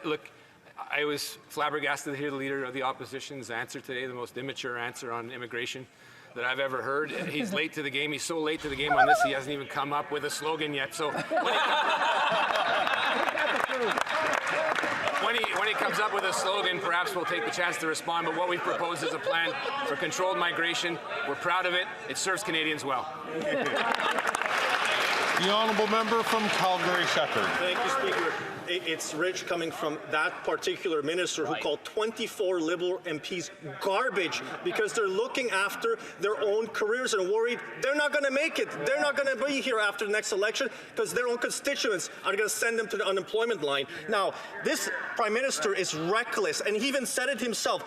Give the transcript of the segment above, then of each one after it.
Look, I was flabbergasted to hear the Leader of the Opposition's answer today, the most immature answer on immigration that I've ever heard. He's late to the game. He's so late to the game on this, he hasn't even come up with a slogan yet. So when he comes up with a slogan, perhaps we'll take the chance to respond. But what we've proposed is a plan for controlled migration. We're proud of it. It serves Canadians well. The honourable member from Calgary-Shepherd. Thank you, Speaker. It's rich coming from that particular minister who called 24 Liberal MPs garbage because they're looking after their own careers and worried they're not going to make it. They're not going to be here after the next election because their own constituents are going to send them to the unemployment line. Now, this Prime Minister is reckless, and he even said it himself.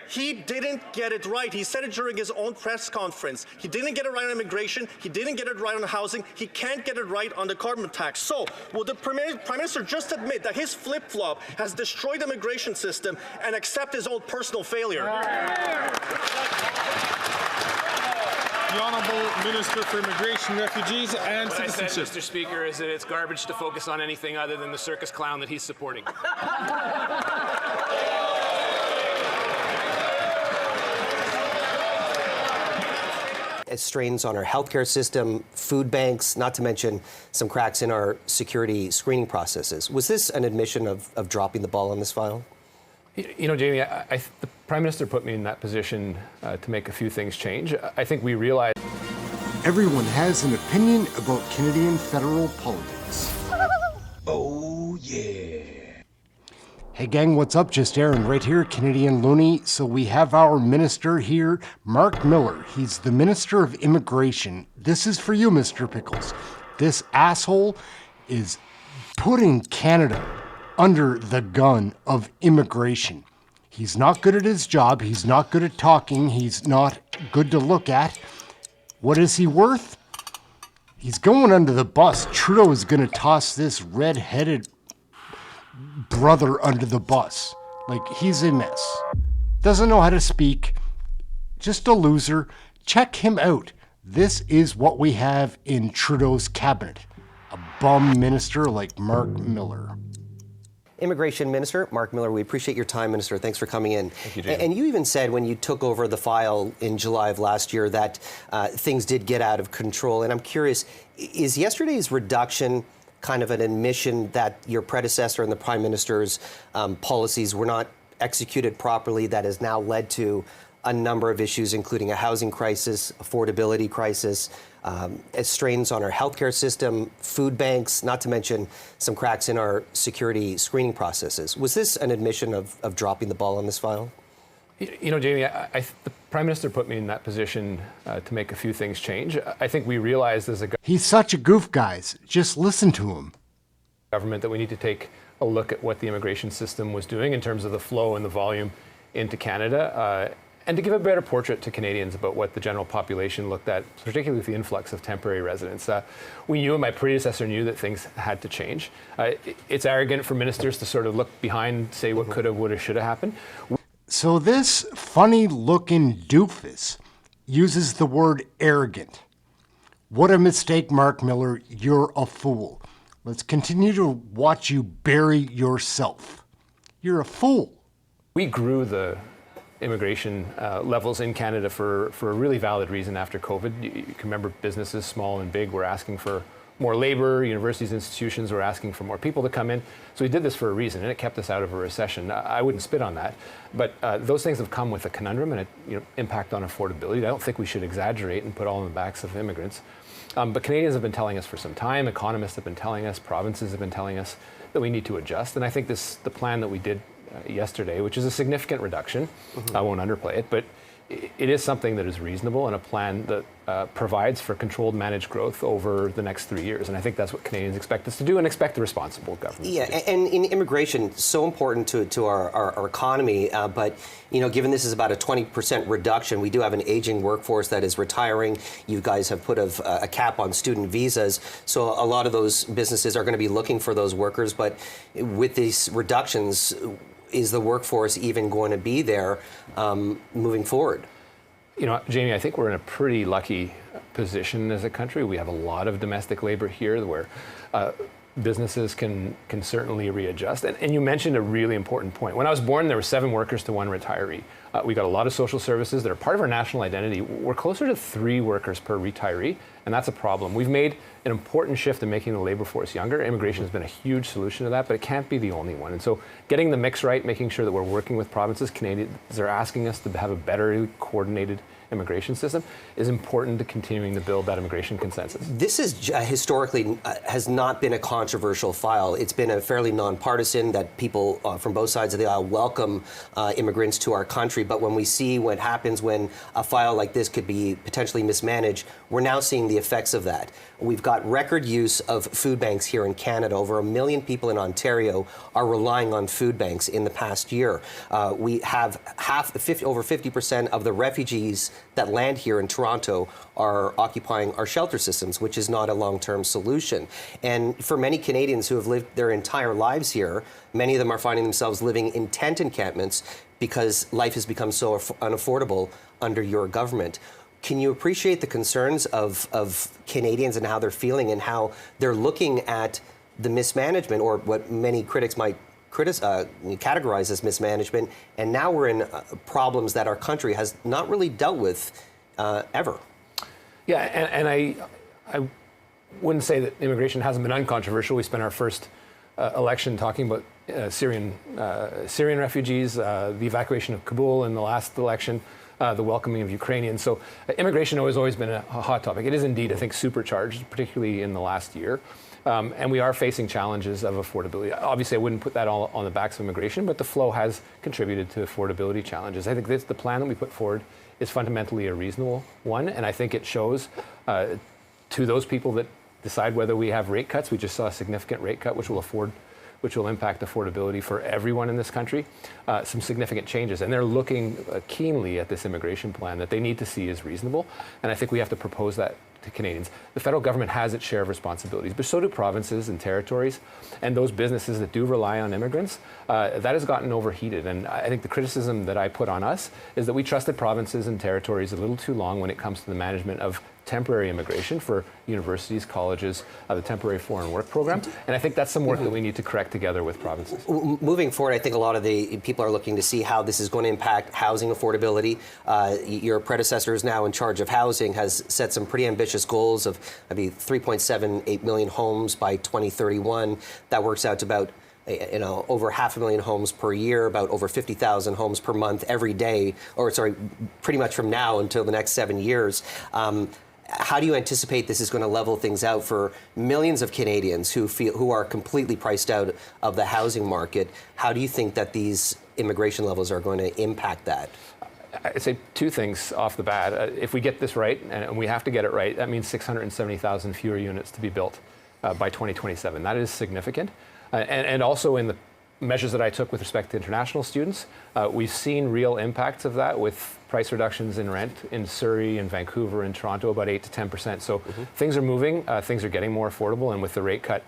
He didn't get it right. He said it during his own press conference. He didn't get it right on immigration. He didn't get it right on housing. He can't get it right on the carbon tax. So, will the Prime Minister just admit that his flip-flop has destroyed the immigration system and accept his own personal failure? The Honourable Minister for Immigration, Refugees and Citizenship. What I said, Mr. Speaker, is that it's garbage to focus on anything other than the circus clown that he's supporting. Strains on our healthcare system, food banks, not to mention some cracks in our security screening processes. Was this an admission of dropping the ball on this file? You know, Jamie, the Prime Minister put me in that position to make a few things change. I think we realized everyone has an opinion about Canadian federal politics. Oh, yeah. Hey gang, what's up? Just Aaron right here, Canadian Looney. So we have our minister here, Mark Miller. He's the Minister of Immigration. This is for you, Mr. Pickles. This asshole is putting Canada under the gun of immigration. He's not good at his job. He's not good at talking. He's not good to look at. What is he worth? He's going under the bus. Trudeau is going to toss this red-headed brother under the bus. Like, he's a mess. Doesn't know how to speak. Just a loser. Check him out. This is what we have in Trudeau's cabinet. A bum minister like Mark Miller. Immigration Minister, Mark Miller, we appreciate your time, Minister. Thanks for coming in. Thank you, Jamie. And you even said when you took over the file in July of last year that things did get out of control. And I'm curious, is yesterday's reduction kind of an admission that your predecessor and the Prime Minister's policies were not executed properly that has now led to a number of issues, including a housing crisis, affordability crisis, strains on our healthcare system, food banks, not to mention some cracks in our security screening processes? Was this an admission of dropping the ball on this file? You know, Jamie, the Prime Minister put me in that position to make a few things change. I think we realized as a He's such a goof, guys. Just listen to him. Government that we need to take a look at what the immigration system was doing in terms of the flow and the volume into Canada, and to give a better portrait to Canadians about what the general population looked at, particularly with the influx of temporary residents. We knew, and my predecessor knew, that things had to change. It's arrogant for ministers to sort of look behind, say what could have, would have, should have happened. So this funny-looking doofus uses the word arrogant. What a mistake, Mark Miller. You're a fool. Let's continue to watch you bury yourself. You're a fool. We grew the immigration levels in Canada for a really valid reason after COVID. You can remember businesses, small and big, were asking for more labor. Universities, institutions were asking for more people to come in. So we did this for a reason, and it kept us out of a recession. I wouldn't spit on that, but those things have come with a conundrum and an impact on affordability. I don't think we should exaggerate and put all in the backs of immigrants. But Canadians have been telling us for some time, economists have been telling us, provinces have been telling us that we need to adjust. And I think the plan that we did yesterday, which is a significant reduction, I won't underplay it, but it is something that is reasonable and a plan that provides for controlled managed growth over the next 3 years. And I think that's what Canadians expect us to do and expect a responsible government. Yeah, and in immigration, so important to our economy, but given this is about a 20% reduction, we do have an aging workforce that is retiring. You guys have put a cap on student visas, so a lot of those businesses are going to be looking for those workers, but with these reductions, is the workforce even going to be there moving forward? Jamie, I think we're in a pretty lucky position as a country. We have a lot of domestic labor here where businesses can certainly readjust. And you mentioned a really important point. When I was born, there were 7 workers to 1 retiree. We got a lot of social services that are part of our national identity. We're closer to 3 workers per retiree, and that's a problem. We've made an important shift in making the labor force younger. Immigration has been a huge solution to that, but it can't be the only one. And so getting the mix right, making sure that we're working with provinces, Canadians are asking us to have a better coordinated immigration system, is important to continuing to build that immigration consensus. This is historically has not been a controversial file. It's been a fairly nonpartisan that people from both sides of the aisle welcome immigrants to our country. But when we see what happens when a file like this could be potentially mismanaged, we're now seeing the effects of that. We've got record use of food banks here in Canada. Over 1 million people in Ontario are relying on food banks in the past year. We have over 50% of the refugees that land here in Toronto are occupying our shelter systems, which is not a long-term solution. And for many Canadians who have lived their entire lives here, many of them are finding themselves living in tent encampments because life has become so unaffordable under your government. Can you appreciate the concerns of Canadians and how they're feeling and how they're looking at the mismanagement, or what many critics might categorize as mismanagement, and now we're in problems that our country has not really dealt with ever? Yeah, and I wouldn't say that immigration hasn't been uncontroversial. We spent our first election talking about Syrian refugees, the evacuation of Kabul in the last election, the welcoming of Ukrainians. So immigration has always been a hot topic. It is indeed, I think, supercharged, particularly in the last year. And we are facing challenges of affordability. Obviously, I wouldn't put that all on the backs of immigration, but the flow has contributed to affordability challenges. I think the plan that we put forward is fundamentally a reasonable one, and I think it shows to those people that decide whether we have rate cuts. We just saw a significant rate cut, which will impact affordability for everyone in this country, some significant changes. And they're looking keenly at this immigration plan that they need to see as reasonable. And I think we have to propose that to Canadians. The federal government has its share of responsibilities, but so do provinces and territories. And those businesses that do rely on immigrants, that has gotten overheated. And I think the criticism that I put on us is that we trusted provinces and territories a little too long when it comes to the management of temporary immigration for universities, colleges, the temporary foreign work program. And I think that's some work that we need to correct together with provinces. Moving forward, I think a lot of the people are looking to see how this is going to impact housing affordability. Your predecessor is now in charge of housing, has set some pretty ambitious goals of, 3.78 million homes by 2031. That works out to about over 500,000 homes per year, about over 50,000 homes per month every day, pretty much from now until the next 7 years. How do you anticipate this is going to level things out for millions of Canadians who are completely priced out of the housing market? How do you think that these immigration levels are going to impact that? I'd say 2 things off the bat. If we get this right, and we have to get it right, that means 670,000 fewer units to be built by 2027. That is significant. And also in the measures that I took with respect to international students, we've seen real impacts of that with price reductions in rent in Surrey and Vancouver and Toronto, about 8 to 10%. So things are moving, things are getting more affordable, and with the rate cut,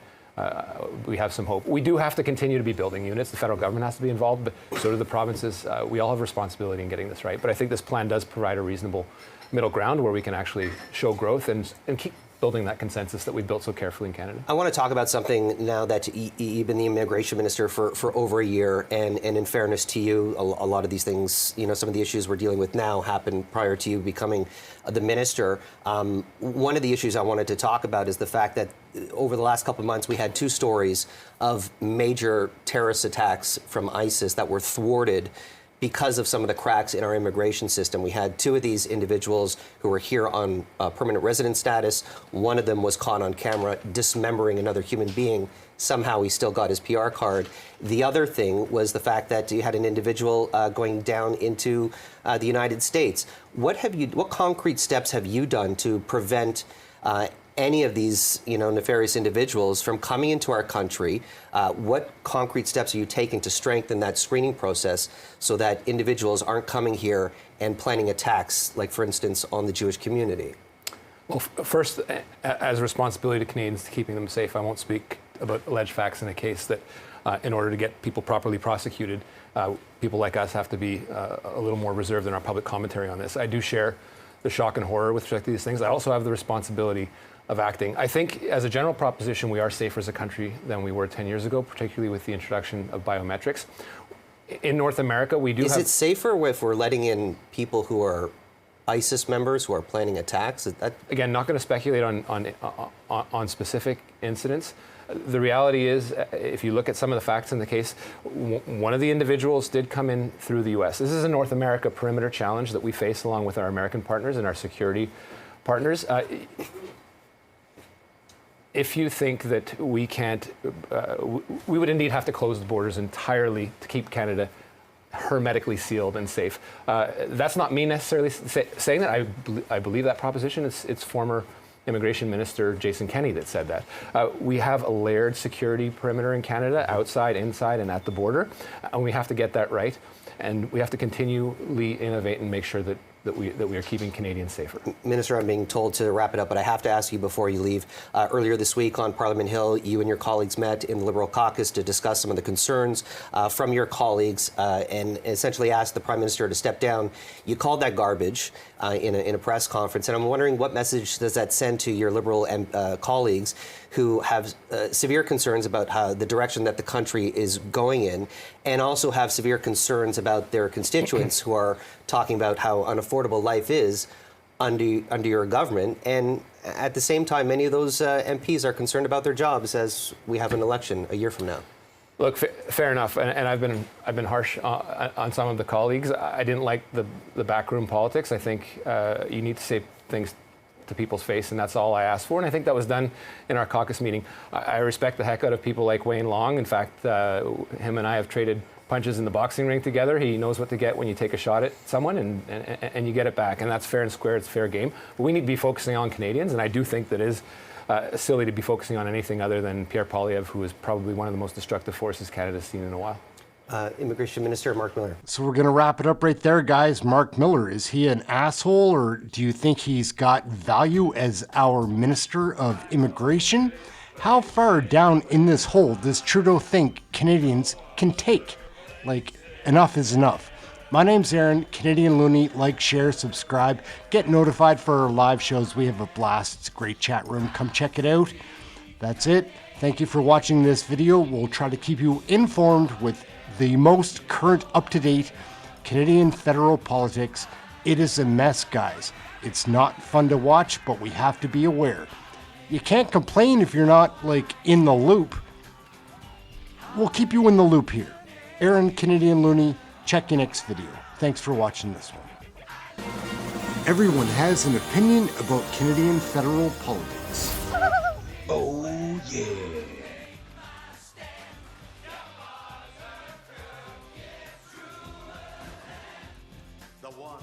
we have some hope. We do have to continue to be building units. The federal government has to be involved, but so do the provinces. We all have responsibility in getting this right. But I think this plan does provide a reasonable middle ground where we can actually show growth and keep building that consensus that we built so carefully in Canada. I want to talk about something now that you've been the immigration minister for over a year, and in fairness to you, a lot of these things, some of the issues we're dealing with now happened prior to you becoming the minister. One of the issues I wanted to talk about is the fact that over the last couple of months, we had 2 stories of major terrorist attacks from ISIS that were thwarted because of some of the cracks in our immigration system. We had 2 of these individuals who were here on permanent resident status. One of them was caught on camera dismembering another human being. Somehow he still got his PR card. The other thing was the fact that you had an individual going down into the United States. What concrete steps have you done to prevent any of these, nefarious individuals from coming into our country? What concrete steps are you taking to strengthen that screening process so that individuals aren't coming here and planning attacks, like, for instance, on the Jewish community? Well, first, as a responsibility to Canadians to keeping them safe, I won't speak about alleged facts in a case that, in order to get people properly prosecuted, people like us have to be a little more reserved in our public commentary on this. I do share the shock and horror with respect to these things. I also have the responsibility of acting. I think as a general proposition, we are safer as a country than we were 10 years ago, particularly with the introduction of biometrics. In North America, we do Is have... it safer if we're letting in people who are ISIS members who are planning attacks? Again, not going to speculate on specific incidents. The reality is, if you look at some of the facts in the case, one of the individuals did come in through the U.S. This is a North America perimeter challenge that we face along with our American partners and our security partners. If you think that we can't, we would indeed have to close the borders entirely to keep Canada hermetically sealed and safe. That's not me necessarily saying that. I believe that proposition. It's former Immigration Minister Jason Kenney that said that. We have a layered security perimeter in Canada, outside, inside, and at the border, and we have to get that right. And we have to continually innovate and make sure that we are keeping Canadians safer. Minister, I'm being told to wrap it up, but I have to ask you before you leave. Earlier this week on Parliament Hill, you and your colleagues met in the Liberal caucus to discuss some of the concerns from your colleagues and essentially asked the Prime Minister to step down. You called that garbage in a press conference, and I'm wondering what message does that send to your Liberal colleagues who have severe concerns about how the direction that the country is going in, and also have severe concerns about their constituents who are talking about how unaffordable life is under your government. And at the same time, many of those MPs are concerned about their jobs as we have an election a year from now. Look, fair enough, and I've been harsh on some of the colleagues. I didn't like the backroom politics. I think you need to say things to people's face, and that's all I asked for. And I think that was done in our caucus meeting. I respect the heck out of people like Wayne Long. In fact, him and I have traded punches in the boxing ring together. He knows what to get when you take a shot at someone and you get it back. And that's fair and square. It's fair game. But we need to be focusing on Canadians, and I do think that is silly to be focusing on anything other than Pierre Poilievre, who is probably one of the most destructive forces Canada's seen in a while. Immigration Minister Mark Miller. So we're going to wrap it up right there, guys. Mark Miller, is he an asshole, or do you think he's got value as our Minister of Immigration? How far down in this hole does Trudeau think Canadians can take? Like, enough is enough. My name's Aaron, Canadian Looney. Like, share, subscribe, get notified for our live shows. We have a blast. It's a great chat room. Come check it out. That's it. Thank you for watching this video. We'll try to keep you informed with the most current, up-to-date Canadian federal politics. It is a mess, guys. It's not fun to watch, but we have to be aware. You can't complain if you're not, like, in the loop. We'll keep you in the loop here. Aaron, Canadian Looney, check your next video. Thanks for watching this one. Everyone has an opinion about Canadian federal politics. Oh, yeah. The one.